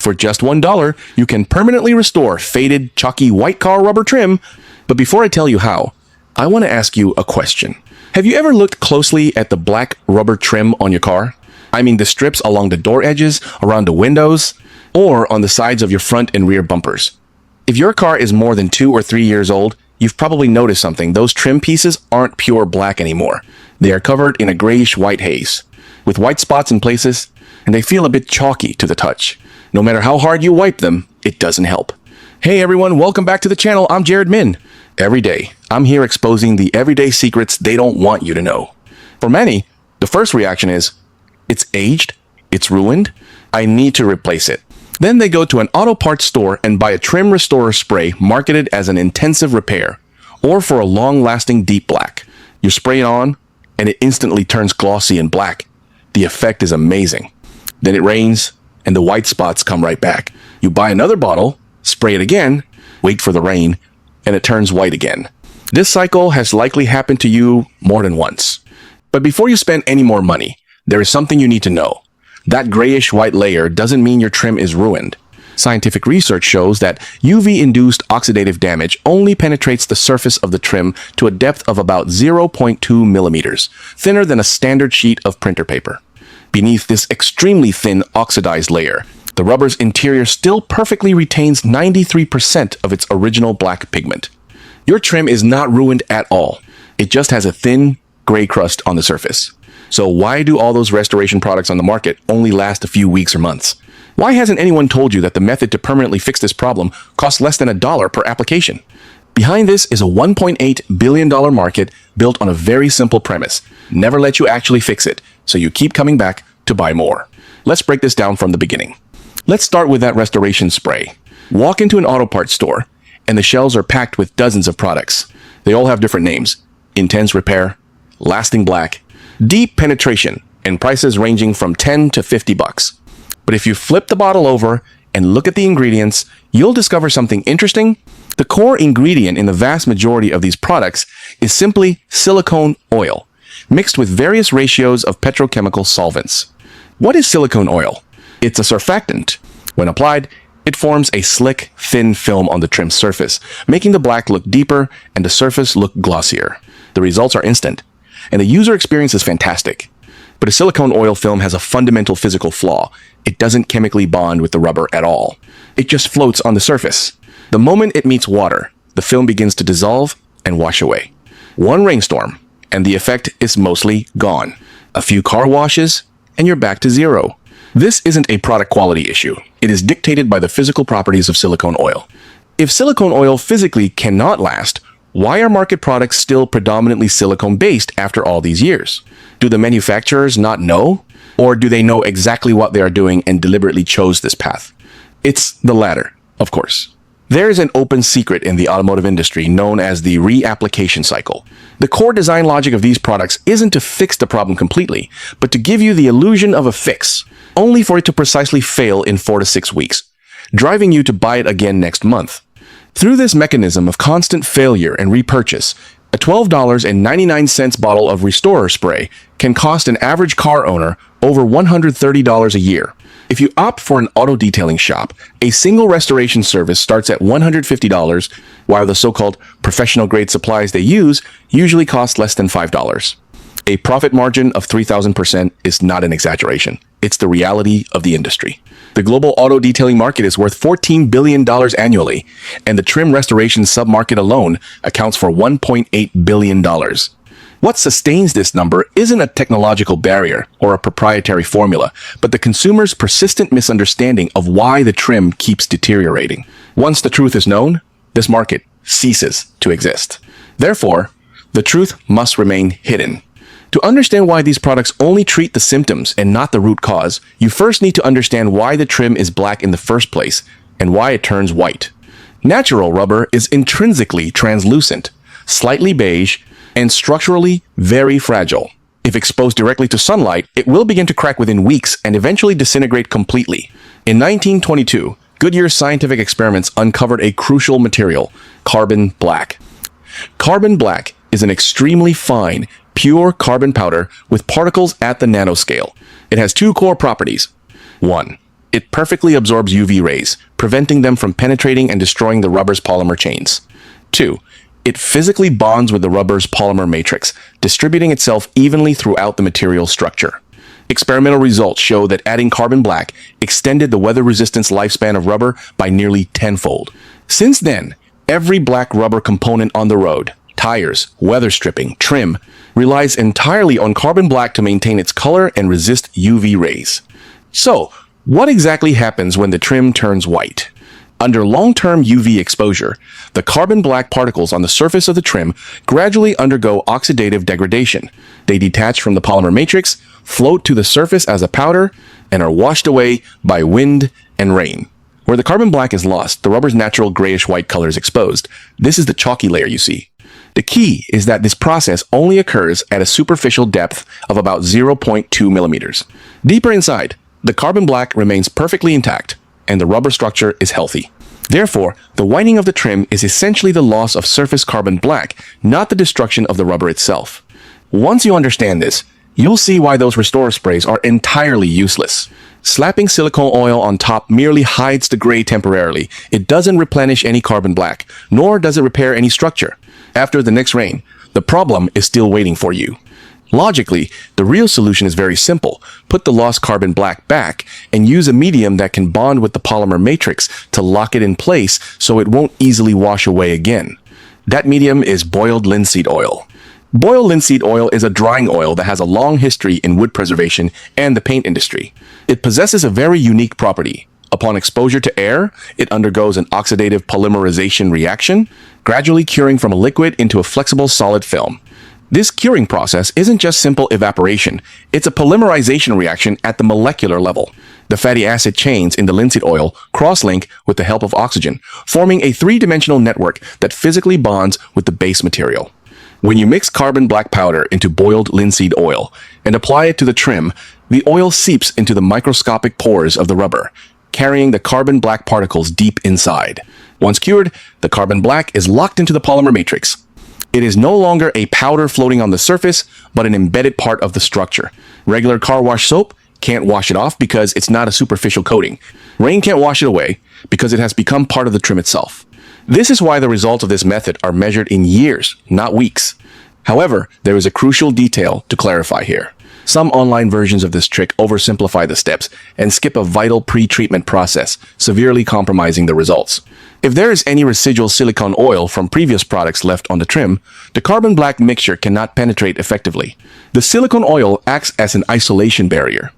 For just $1, you can permanently restore faded, chalky white car rubber trim. But before I tell you how, I want to ask you a question. Have you ever looked closely at the black rubber trim on your car? I mean the strips along the door edges, around the windows, or on the sides of your front and rear bumpers. If your car is more than 2 or 3 years old, you've probably noticed something. Those trim pieces aren't pure black anymore. They are covered in a grayish-white haze, with white spots in places, and they feel a bit chalky to the touch. No matter how hard you wipe them, it doesn't help. Hey everyone, welcome back to the channel. I'm Jared Min. Every day, I'm here exposing the everyday secrets they don't want you to know. For many, the first reaction is, it's aged, it's ruined, I need to replace it. Then they go to an auto parts store and buy a trim restorer spray marketed as an intensive repair, or for a long-lasting deep black. You spray it on, and it instantly turns glossy and black. The effect is amazing. Then it rains, and the white spots come right back. You buy another bottle, spray it again, wait for the rain, and it turns white again. This cycle has likely happened to you more than once. But before you spend any more money, there is something you need to know. That grayish-white layer doesn't mean your trim is ruined. Scientific research shows that UV-induced oxidative damage only penetrates the surface of the trim to a depth of about 0.2 millimeters, thinner than a standard sheet of printer paper. Beneath this extremely thin oxidized layer, the rubber's interior still perfectly retains 93% of its original black pigment. Your trim is not ruined at all. It just has a thin, gray crust on the surface. So why do all those restoration products on the market only last a few weeks or months? Why hasn't anyone told you that the method to permanently fix this problem costs less than $1 per application? Behind this is a $1.8 billion market built on a very simple premise. Never let you actually fix it, so you keep coming back to buy more. Let's break this down from the beginning. Let's start with that restoration spray. Walk into an auto parts store, and the shelves are packed with dozens of products. They all have different names: intense repair, lasting black, deep penetration, and prices ranging from $10 to $50. But if you flip the bottle over and look at the ingredients, you'll discover something interesting. The core ingredient in the vast majority of these products is simply silicone oil, mixed with various ratios of petrochemical solvents. What is silicone oil? It's a surfactant. When applied, it forms a slick, thin film on the trim surface, making the black look deeper and the surface look glossier. The results are instant, and the user experience is fantastic. But a silicone oil film has a fundamental physical flaw. It doesn't chemically bond with the rubber at all. It just floats on the surface. The moment it meets water, the film begins to dissolve and wash away. One rainstorm, and the effect is mostly gone. A few car washes, and you're back to zero. This isn't a product quality issue. It is dictated by the physical properties of silicone oil. If silicone oil physically cannot last, why are market products still predominantly silicone-based after all these years? Do the manufacturers not know? Or do they know exactly what they are doing and deliberately chose this path? It's the latter, of course. There is an open secret in the automotive industry known as the reapplication cycle. The core design logic of these products isn't to fix the problem completely, but to give you the illusion of a fix, only for it to precisely fail in 4 to 6 weeks, driving you to buy it again next month. Through this mechanism of constant failure and repurchase, a $12.99 bottle of restorer spray can cost an average car owner over $130 a year. If you opt for an auto detailing shop, a single restoration service starts at $150, while the so-called professional-grade supplies they use usually cost less than $5. A profit margin of 3,000% is not an exaggeration. It's the reality of the industry. The global auto detailing market is worth $14 billion annually, and the trim restoration submarket alone accounts for $1.8 billion. What sustains this number isn't a technological barrier or a proprietary formula, but the consumer's persistent misunderstanding of why the trim keeps deteriorating. Once the truth is known, this market ceases to exist. Therefore, the truth must remain hidden. To understand why these products only treat the symptoms and not the root cause, you first need to understand why the trim is black in the first place and why it turns white. Natural rubber is intrinsically translucent, slightly beige, and structurally very fragile. If exposed directly to sunlight, it will begin to crack within weeks and eventually disintegrate completely. In 1922, Goodyear's scientific experiments uncovered a crucial material, carbon black. Carbon black is an extremely fine, pure carbon powder with particles at the nanoscale. It has two core properties. 1. It perfectly absorbs UV rays, preventing them from penetrating and destroying the rubber's polymer chains. 2. It physically bonds with the rubber's polymer matrix, distributing itself evenly throughout the material's structure. Experimental results show that adding carbon black extended the weather resistance lifespan of rubber by nearly tenfold. Since then, every black rubber component on the road, tires, weather stripping, trim, relies entirely on carbon black to maintain its color and resist UV rays. So, what exactly happens when the trim turns white? Under long-term UV exposure, the carbon black particles on the surface of the trim gradually undergo oxidative degradation. They detach from the polymer matrix, float to the surface as a powder, and are washed away by wind and rain. Where the carbon black is lost, the rubber's natural grayish-white color is exposed. This is the chalky layer you see. The key is that this process only occurs at a superficial depth of about 0.2 millimeters. Deeper inside, the carbon black remains perfectly intact, and the rubber structure is healthy. Therefore, the whitening of the trim is essentially the loss of surface carbon black, not the destruction of the rubber itself. Once you understand this, you'll see why those restore sprays are entirely useless. Slapping silicone oil on top merely hides the gray temporarily. It doesn't replenish any carbon black, nor does it repair any structure. After the next rain, the problem is still waiting for you. Logically, the real solution is very simple. Put the lost carbon black back and use a medium that can bond with the polymer matrix to lock it in place so it won't easily wash away again. That medium is boiled linseed oil. Boiled linseed oil is a drying oil that has a long history in wood preservation and the paint industry. It possesses a very unique property. Upon exposure to air, it undergoes an oxidative polymerization reaction, gradually curing from a liquid into a flexible solid film. This curing process isn't just simple evaporation, it's a polymerization reaction at the molecular level. The fatty acid chains in the linseed oil cross-link with the help of oxygen, forming a three-dimensional network that physically bonds with the base material. When you mix carbon black powder into boiled linseed oil and apply it to the trim, the oil seeps into the microscopic pores of the rubber, carrying the carbon black particles deep inside. Once cured, the carbon black is locked into the polymer matrix. It is no longer a powder floating on the surface, but an embedded part of the structure. Regular car wash soap can't wash it off because it's not a superficial coating. Rain can't wash it away because it has become part of the trim itself. This is why the results of this method are measured in years, not weeks. However, there is a crucial detail to clarify here. Some online versions of this trick oversimplify the steps and skip a vital pre-treatment process, severely compromising the results. If there is any residual silicone oil from previous products left on the trim, the carbon black mixture cannot penetrate effectively. The silicone oil acts as an isolation barrier.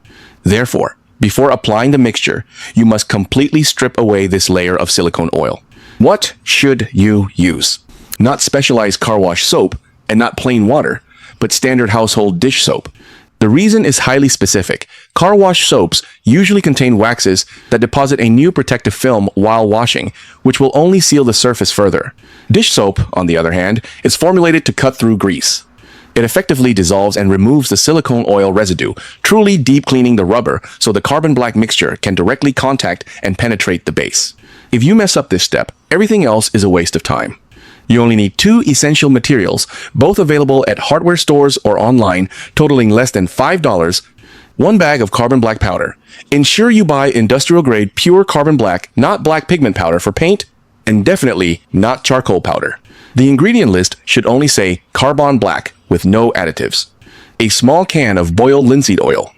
Therefore, before applying the mixture, you must completely strip away this layer of silicone oil. What should you use? Not specialized car wash soap and not plain water, but standard household dish soap. The reason is highly specific. Car wash soaps usually contain waxes that deposit a new protective film while washing, which will only seal the surface further. Dish soap, on the other hand, is formulated to cut through grease. It effectively dissolves and removes the silicone oil residue, truly deep cleaning the rubber so the carbon black mixture can directly contact and penetrate the base. If you mess up this step, everything else is a waste of time. You only need 2 essential materials, both available at hardware stores or online, totaling less than $5. 1 bag of carbon black powder. Ensure you buy industrial-grade pure carbon black, not black pigment powder for paint, and definitely not charcoal powder. The ingredient list should only say carbon black with no additives. A small can of boiled linseed oil.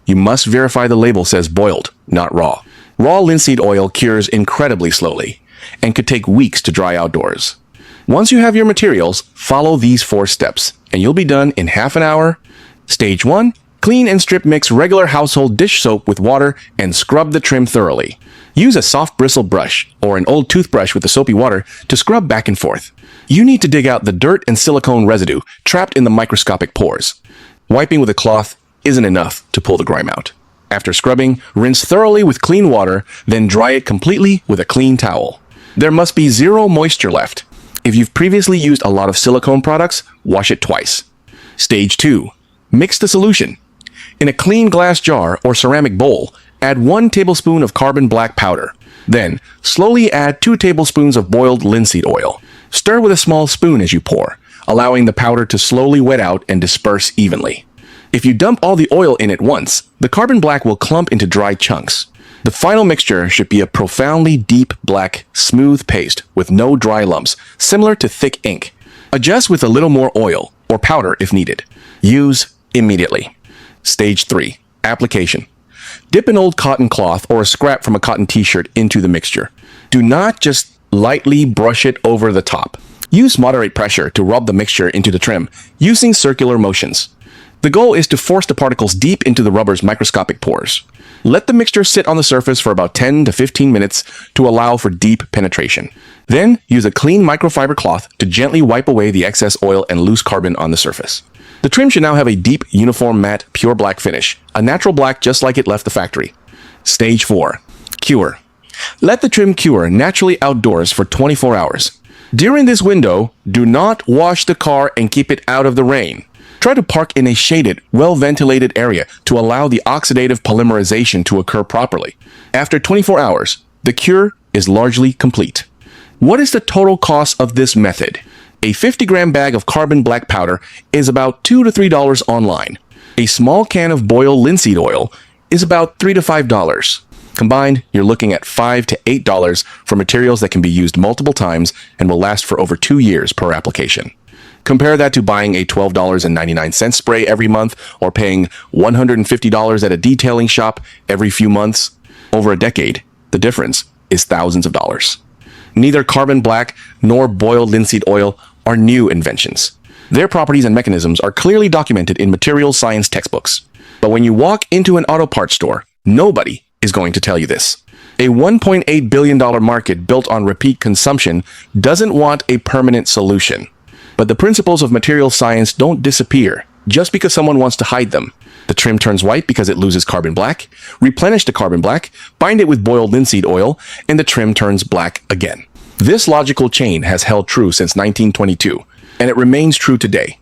You must verify the label says boiled, not raw. Raw linseed oil cures incredibly slowly and could take weeks to dry outdoors. Once you have your materials, follow these 4 steps, and you'll be done in half an hour. Stage 1. Clean and strip mix regular household dish soap with water and scrub the trim thoroughly. Use a soft bristle brush or an old toothbrush with the soapy water to scrub back and forth. You need to dig out the dirt and silicone residue trapped in the microscopic pores. Wiping with a cloth isn't enough to pull the grime out. After scrubbing, rinse thoroughly with clean water, then dry it completely with a clean towel. There must be 0 moisture left. If you've previously used a lot of silicone products, wash it twice. Stage 2. Mix the solution. In a clean glass jar or ceramic bowl, add 1 tablespoon of carbon black powder. Then, slowly add 2 tablespoons of boiled linseed oil. Stir with a small spoon as you pour, allowing the powder to slowly wet out and disperse evenly. If you dump all the oil in at once, the carbon black will clump into dry chunks. The final mixture should be a profoundly deep black, smooth paste with no dry lumps, similar to thick ink. Adjust with a little more oil or powder if needed. Use immediately. Stage 3. Application. Dip an old cotton cloth or a scrap from a cotton t-shirt into the mixture. Do not just lightly brush it over the top. Use moderate pressure to rub the mixture into the trim using circular motions. The goal is to force the particles deep into the rubber's microscopic pores. Let the mixture sit on the surface for about 10 to 15 minutes to allow for deep penetration. Then use a clean microfiber cloth to gently wipe away the excess oil and loose carbon on the surface. The trim should now have a deep, uniform, matte, pure black finish, a natural black just like it left the factory. Stage 4. Cure. Let the trim cure naturally outdoors for 24 hours. During this window, do not wash the car and keep it out of the rain. Try to park in a shaded, well-ventilated area to allow the oxidative polymerization to occur properly. After 24 hours, the cure is largely complete. What is the total cost of this method? A 50-gram bag of carbon black powder is about $2 to $3 online. A small can of boiled linseed oil is about $3 to $5. Combined, you're looking at $5 to $8 for materials that can be used multiple times and will last for over 2 years per application. Compare that to buying a $12.99 spray every month or paying $150 at a detailing shop every few months. Over a decade, the difference is thousands of dollars. Neither carbon black nor boiled linseed oil are new inventions. Their properties and mechanisms are clearly documented in materials science textbooks. But when you walk into an auto parts store, nobody is going to tell you this. A $1.8 billion market built on repeat consumption doesn't want a permanent solution. But the principles of material science don't disappear just because someone wants to hide them. The trim turns white because it loses carbon black. Replenish the carbon black, bind it with boiled linseed oil, and the trim turns black again. This logical chain has held true since 1922, and it remains true today.